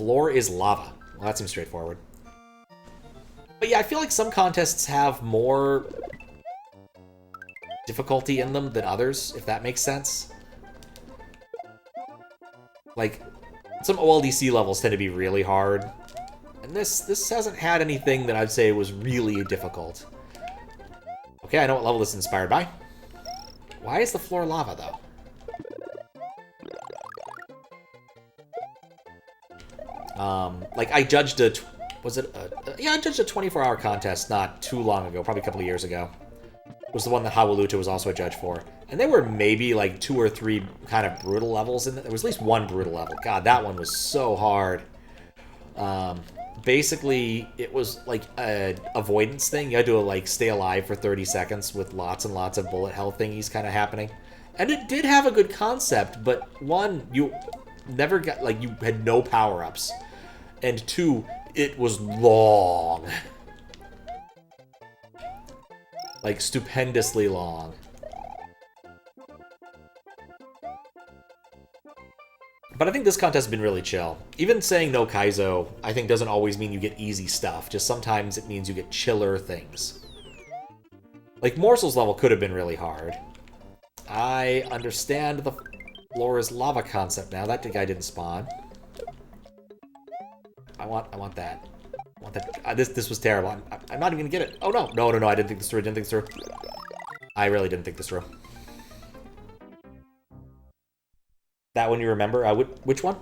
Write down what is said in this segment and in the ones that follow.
Floor is lava. Well, that seems straightforward. But yeah, I feel like some contests have more difficulty in them than others, if that makes sense. Like, some OLDC levels tend to be really hard. And this hasn't had anything that I'd say was really difficult. Okay, I know what level this is inspired by. Why is the floor lava, though? Like, I judged a... Was it a... Yeah, I judged a 24-hour contest not too long ago, probably a couple of years ago. It was the one that Hawuluta was also a judge for. And there were maybe, like, 2 or 3 kind of brutal levels in it. There was at least one brutal level. God, that one was so hard. Basically, it was like a avoidance thing. You had to like stay alive for 30 seconds with lots and lots of bullet hell thingies kind of happening. And it did have a good concept, but one, you never got, like, you had no power-ups. And 2, it was long. Like, stupendously long. But I think this contest has been really chill. Even saying no Kaizo, I think, doesn't always mean you get easy stuff. Just sometimes it means you get chiller things. Like, Morsel's level could have been really hard. I understand the floor is lava concept now. That guy didn't spawn. I want that. I want that. This was terrible. I'm not even gonna get it. Oh, no. No, I didn't think this through. I really didn't think this through. That one you remember? Which one?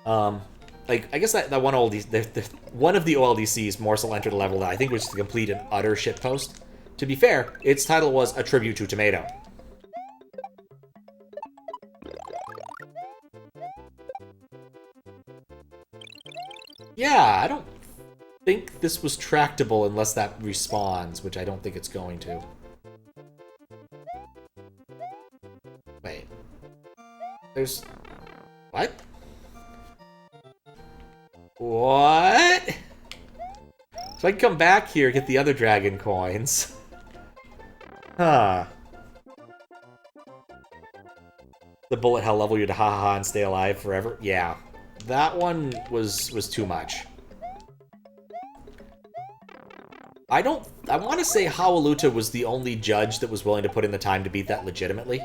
Like, I guess that one OLDC, one of the OLDCs, Morsel entered a level that I think was to complete an utter shitpost. To be fair, its title was A Tribute to Tomato. Yeah, I don't think this was tractable unless that respawns, which I don't think it's going to. Wait. There's... What? What? So I can come back here and get the other dragon coins. Huh. The bullet hell level you to ha and stay alive forever? Yeah. That one was too much. I want to say Hawuluta was the only judge that was willing to put in the time to beat that legitimately.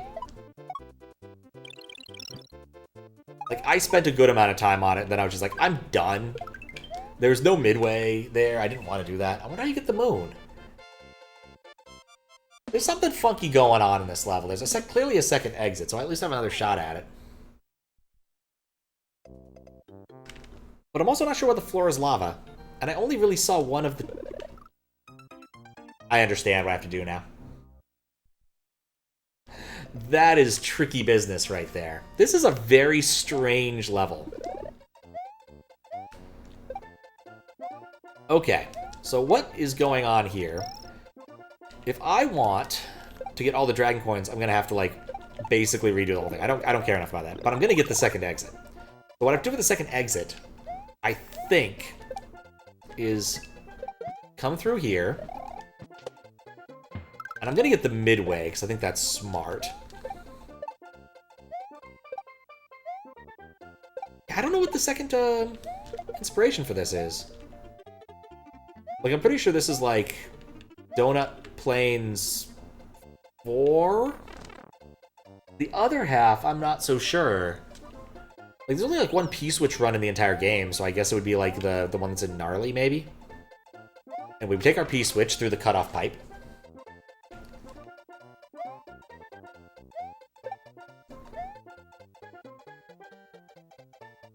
Like, I spent a good amount of time on it, then I was just like, I'm done. There's no midway there. I didn't want to do that. I wonder how you get the moon. There's something funky going on in this level. There's clearly a second exit, so I at least have another shot at it. But I'm also not sure what the floor is lava. And I only really saw one of the... I understand what I have to do now. That is tricky business right there. This is a very strange level. Okay, so what is going on here? If I want to get all the dragon coins, I'm gonna have to, like, basically redo the whole thing. I don't care enough about that, but I'm gonna get the second exit. So what I have to do with the second exit, I think, is come through here, and I'm gonna get the midway because I think that's smart. I don't know what the second inspiration for this is. Like, I'm pretty sure this is like Donut Plains 4? The other half, I'm not so sure. Like, there's only like one P-switch run in the entire game, so I guess it would be like the one that's in Gnarly, maybe? And we would take our P-switch through the cutoff pipe.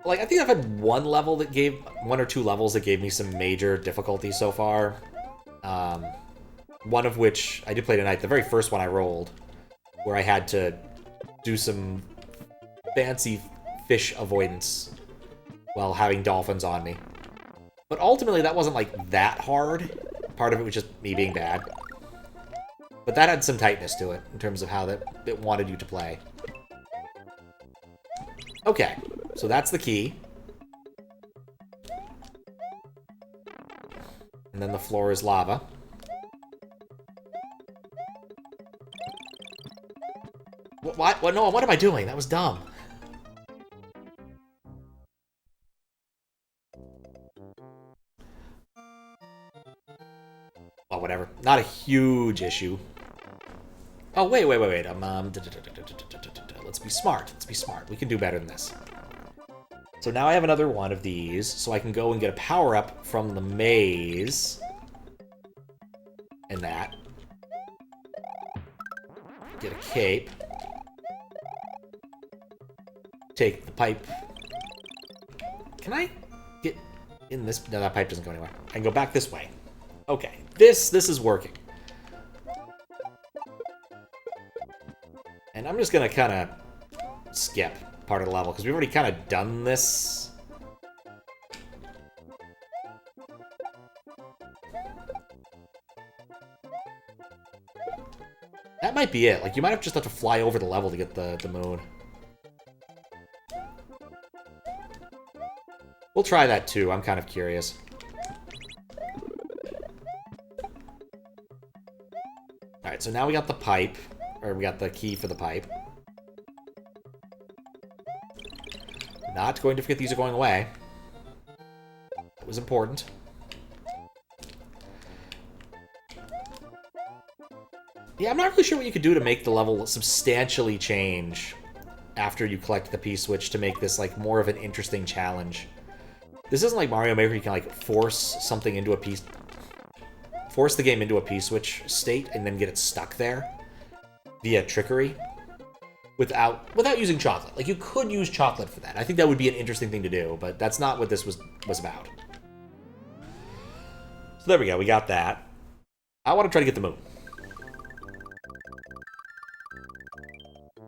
Like, I think I've had one or two levels that gave me some major difficulty so far. One of which I did play tonight, the very first one I rolled, where I had to do some fancy fish avoidance while having dolphins on me. But ultimately, that wasn't, like, that hard. Part of it was just me being bad. But that had some tightness to it, in terms of how it wanted you to play. Okay, so that's the key. And then the floor is lava. What? No, what am I doing? That was dumb. whatever. Not a huge issue. Oh, wait. Let's be smart. Let's be smart. We can do better than this. So now I have another one of these, so I can go and get a power-up from the maze. And that. Get a cape. Take the pipe. Can I get in this? No, that pipe doesn't go anywhere. I can go back this way. Okay, this is working. And I'm just gonna kind of skip part of the level because we've already kind of done this. That might be it. Like, you might have just have to fly over the level to get the moon. We'll try that too. I'm kind of curious. Alright, so now we got the pipe. Or we got the key for the pipe. Not going to forget these are going away. That was important. Yeah, I'm not really sure what you could do to make the level substantially change after you collect the P-switch to make this, like, more of an interesting challenge. This isn't like Mario Maker, you can, like, force something into a piece... Force the game into a P-switch state and then get it stuck there via trickery without using chocolate. Like, you could use chocolate for that. I think that would be an interesting thing to do, but that's not what this was about. So there we go, we got that. I want to try to get the moon.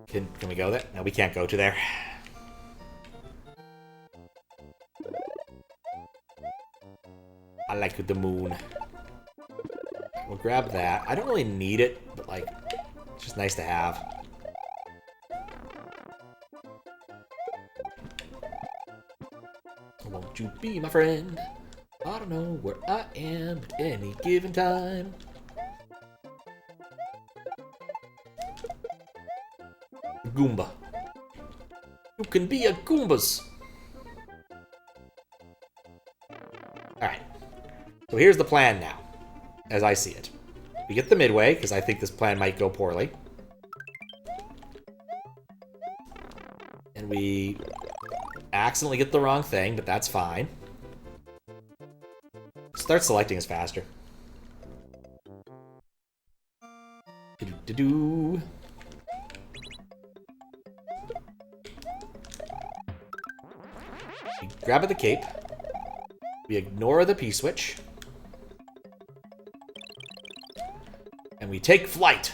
Can we go there? No, we can't go to there. I like the moon. We'll grab that. I don't really need it, but, like, it's just nice to have. Won't you be my friend? I don't know where I am at any given time. Goomba. You can be a Goombas. Alright. So here's the plan now, as I see it. We get the midway, because I think this plan might go poorly. And we accidentally get the wrong thing, but that's fine. Start selecting is faster. Do-do-do-do. We grab at the cape. We ignore the P-switch. And we take flight.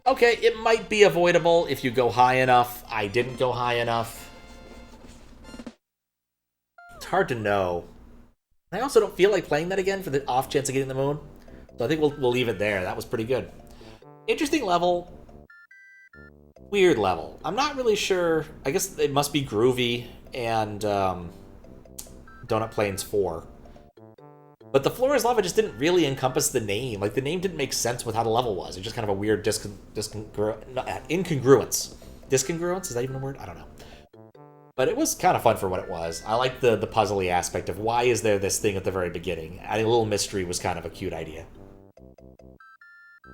Okay, it might be avoidable if you go high enough. I didn't go high enough. It's hard to know. I also don't feel like playing that again for the off chance of getting the moon. So I think we'll leave it there. That was pretty good. Interesting level. Weird level. I'm not really sure. I guess it must be groovy and Donut Plains 4. But the floor is lava just didn't really encompass the name. Like, the name didn't make sense with how the level was. It's just kind of a weird incongruence. Discongruence? Is that even a word? I don't know. But it was kind of fun for what it was. I like the puzzly aspect of why is there this thing at the very beginning. Adding a little mystery was kind of a cute idea.